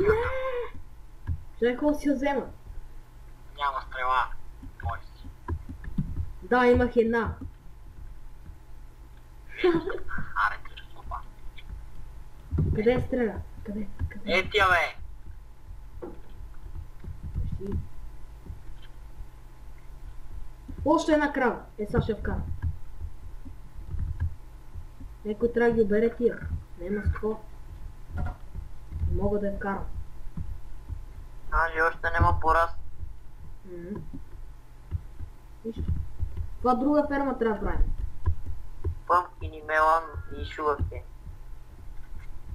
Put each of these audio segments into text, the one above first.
Не! Чакай, какво си я взема? Няма стрела. Мой си. Да, имах една. Аре, кръстопа. Къде стреля? Къде? Е, тя бе! Кажи. Още една крава. Е, сега ще я вкара. Некой трябва да ги обере тия. Нема с какво. Не мога да я вкарам. Али още нема пораст. Виж. Това друга ферма трябва да правим. Пъмкини, мелан и шугъркейн.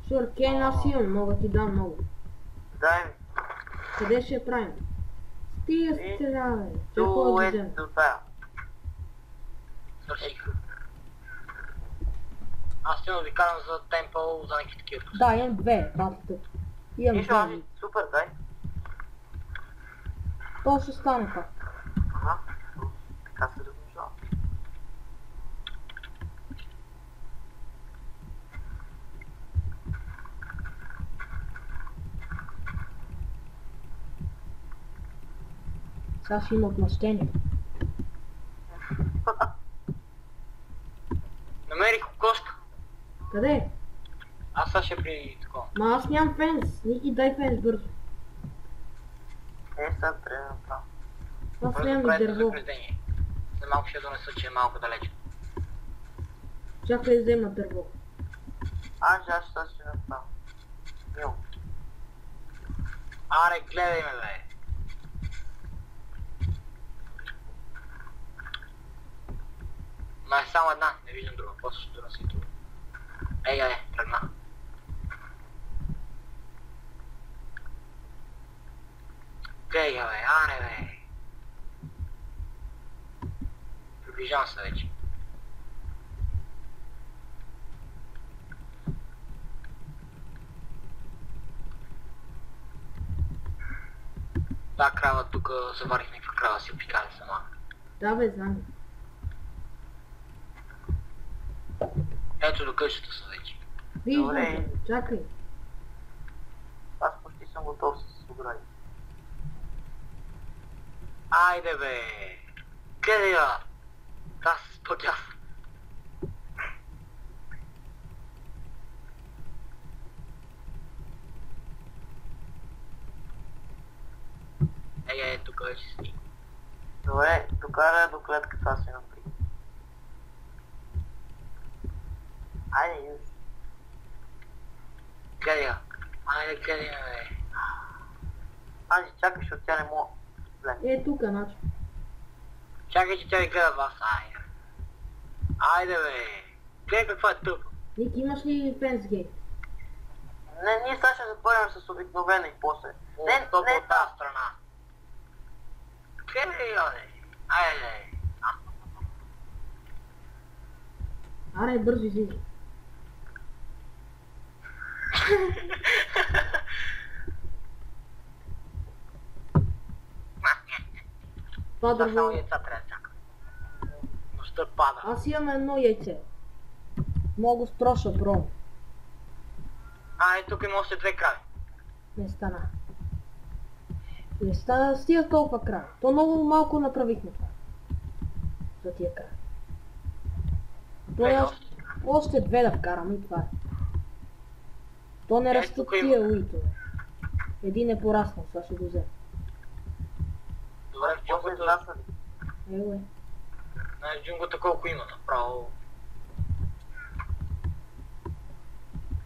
Шуркейн аз имам, мога да ти дам много. Дай ми. Къде ще я правим? Стига стреля, бе. Чакай До да е взема. до тая. Свърших. Аз ще ви карам за темпъл, за някакви такива. Да, имам две, батата. Имам Нищо, аз две. супер, дай. То ще стане пак. Ага. Така се размишлява. Сега ще има отмъщение. Намерих кокошка. Къде? Аз сега ще при такова. Ма аз нямам фенс. Ники, дай фенс бързо. Е, сега трябва да направя. Аз нямам и дърво. Заграждение. За малко ще донеса, че е малко далеч. Чакай да взема дърво. Аз ще направя. Мил. Аре, гледай ме, бе. Ма е само една, не виждам друга, после ще доноси друга. Ей, тръгна. Гледай, бе, аре, бе. Приближавам се вече. Та крава тук заварих някаква крава си опикали сама. Да, бе, знам. Ето до къщата са вече. Виждам Добре. те. Чакай. Аз почти съм готов с огради. Айде бе! Къде я? Аз подяв. Тук вече си. Добре, докара до клетката си напри. Айде, юж. Къде я? Айде, къде я, бе? Айде, чакай, защото тя не мога. Е, тук, значи. Чакай, че тя ви гледа вас, айде. Айде, бе. Гледай каква е тъпа. Ники, имаш ли фенс гейт? Не, ние сега ще запърнем с обикновена и после. Не, от тази страна. Къде я, бе? Айде. Аре, бързо излизай. Това Това дърво. само яйца трябва да чакам. Нощта пада. Аз имам едно яйце. Много строша, бро. Тук има още две крави. Не стана. Не стана, стига толкова крави. То много малко направихме това. За тия крави. То е още две да вкарам и това е. То не растат тук тия има. уитове. Един е пораснал, сега ще го взема. Добре, в джунгото... Еле. В джунгото колко има направо?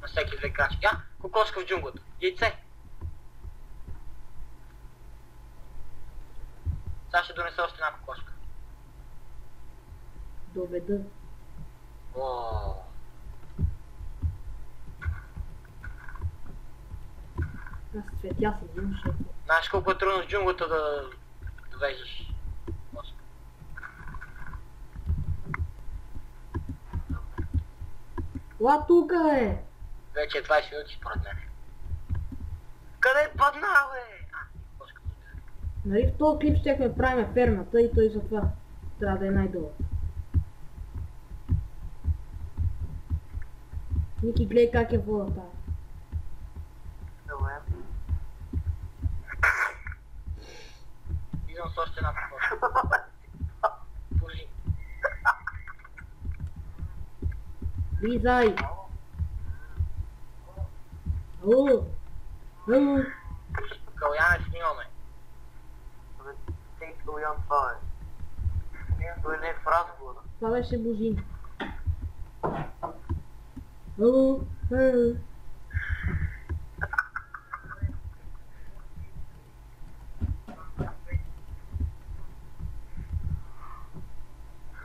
На всеки две крачки. Кокошка в джунгото. Яйце. Сега ще донеса още една кокошка. Доведа. Ооо. Аз цветя съм, взимам шеф. Знаеш колко е трудно в джунгото да довеждаш кокошка? Ла тука, бе! Вече е 20 минути според мен. Къде падна, бе? Кокошката. Нали в този клип щехме правим фермата и той затова трябва да е най-дълъг. Ники, гледай как е вода тази. Добре. отивам с още една кокошка. Божи. Влизай! Ало! Ало! Каляне снимаме. Тей Калян това е. Той не е в разговора. Това беше Божин. Ало! Ало!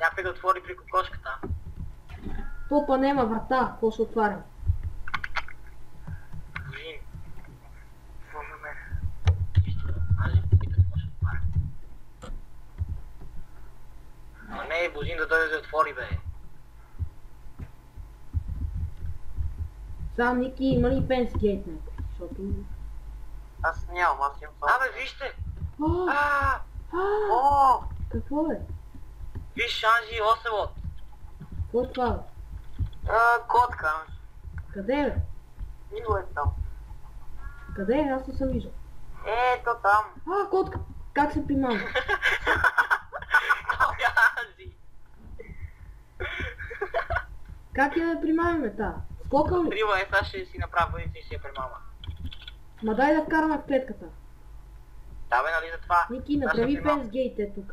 Някой да отвори при кокошката. Топа нема врата, какво ще отварям? Божин. Може ме. Аз ви попитам какво ще отваря. Ама не е Божин да дойде да отвори, бе. Сам Ники, има ли Фенсгейт някой? Защото... Аз нямам, аз имам само. Абе, вижте! А, Ааа! а, О! какво е? Виж Анжи Оселот! Какво е това, бе? Котка. Къде е, бе? Иго е там. Къде е? Аз не съм виждал. Ето там. А, котка! Как се примам? Анжи! Как я да примамиме та? Скокал ли? Рива е, сега ще си направя бъдица и си я премама. Ма дай да вкараме в клетката. Да бе, нали за това? Ники, Сега ще направи премама. Фенсгейт е тук.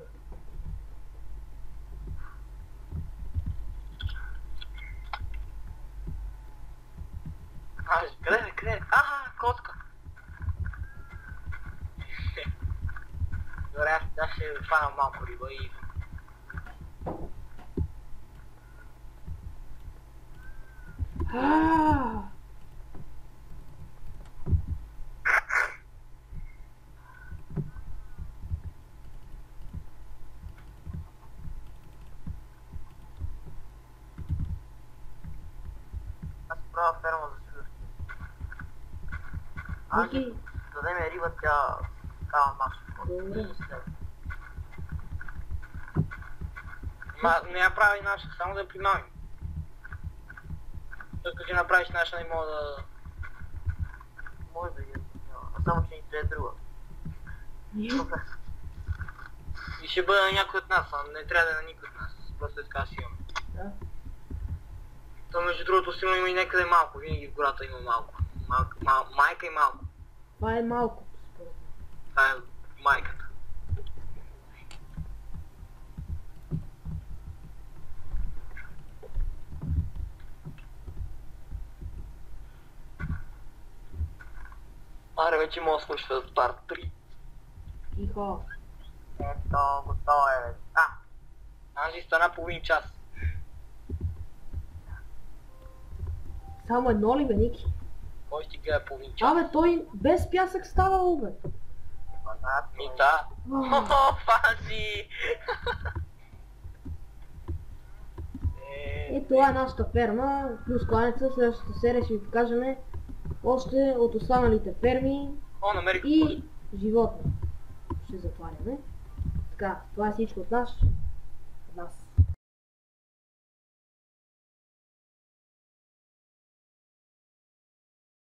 Анжи, къде бе, къде? Котка! Добре, аз ще хвана малко риба и... Ааа! Аз правя ферма за сигурност. Ники, Да ме риба, тя става маша. добре. Ма не я прави наша, само да я примамим. След като ти направиш наша, не мога да... Може да я а само че ни трябва друга. И ще бъде на някой от нас, а не трябва да е на никой от нас. Просто е така си имаме. Да. То между другото сигурно има и някъде малко, винаги в гората има малко. Майка и малко. Това е малко, според мен. Това е майката. Аре, вече мога да случва парт 3. Тихо. Ето, готово е вече. Анжи стана половин час. Само едно ли, бе, Ники? Кой ще ти гледа половин час? Абе, той без пясък става, бе. Ми да. Хо-хо, Фанси! И това е нашата ферма, плюс кланица. Следващата серия ще ви покажем още от останалите ферми О, намерих и кокошка. животни. Ще затваряме. Така, това е всичко от нас.